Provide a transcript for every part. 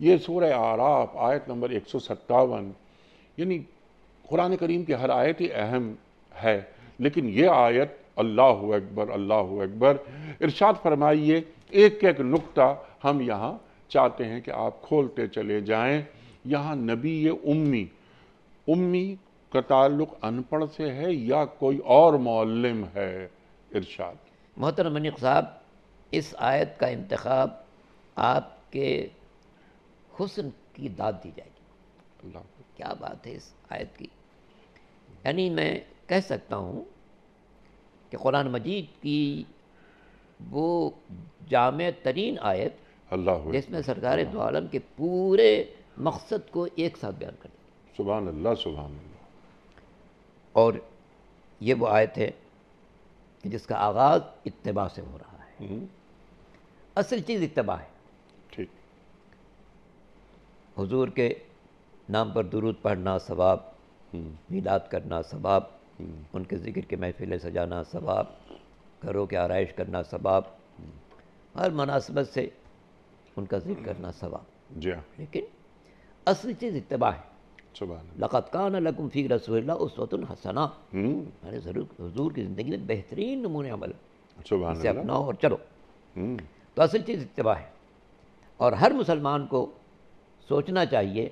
یہ سورہ اعراف آیت نمبر 157، یعنی قرآن کریم کی ہر آیت ہی اہم ہے، لیکن یہ آیت اللہ اکبر اللہ اکبر، ارشاد فرمائیے ایک ایک نقطہ ہم یہاں چاہتے ہیں کہ آپ کھولتے چلے جائیں۔ یہاں نبی امی کا تعلق ان پڑھ سے ہے یا کوئی اور معلم ہے؟ ارشاد۔ محترم منیق صاحب، اس آیت کا انتخاب آپ کے حسن کی داد دی جائے گی۔ اللہ کیا بات ہے اس آیت کی! یعنی میں کہہ سکتا ہوں کہ قرآن مجید کی وہ جامع ترین آیت اللہ جس میں سرکار دو عالم کے پورے مقصد کو ایک ساتھ بیان کر دیا، سبحان اللہ سبحان اللہ۔ اور یہ وہ آیت ہے کہ جس کا آغاز اتباع سے ہو رہا ہے۔ اصل چیز اتباع ہے۔ ٹھیک۔ حضور کے نام پر درود پڑھنا ثواب، میلاد کرنا ثواب، ان کے ذکر کے محفلیں سجانا ثواب، گھروں کے آرائش کرنا ثواب، ہر مناسبت سے ان کا ذکر کرنا ثواب، جی ہاں، لیکن اصل چیز اتباع ہے۔ سبحان اللہ۔ لقد کان لکم فی رسول اللہ اسوۃ حسنہ، ہم، یعنی ضرور حضور کی زندگی میں بہترین نمونے عمل ہے، سبحان اسے اللہ۔ اپناؤ اور چلو۔ ہم، تو اصل چیز اتباع ہے، اور ہر مسلمان کو سوچنا چاہیے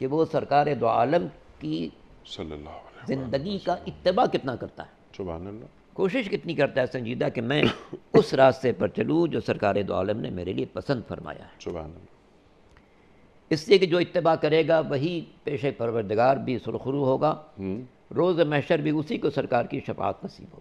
کہ وہ سرکار دو عالم کی صلی اللہ علیہ زندگی کا اتباع کتنا کرتا ہے، سبحان اللہ۔ کوشش کتنی کرتا ہے سنجیدہ کہ میں اس راستے پر چلوں جو سرکار دو عالم نے میرے لیے پسند فرمایا ہے۔ سبحان اللہ۔ اس لیے کہ جو اتباع کرے گا وہی پیش پروردگار بھی سرخرو ہوگا، روز محشر بھی اسی کو سرکار کی شفاعت نصیب ہوگی۔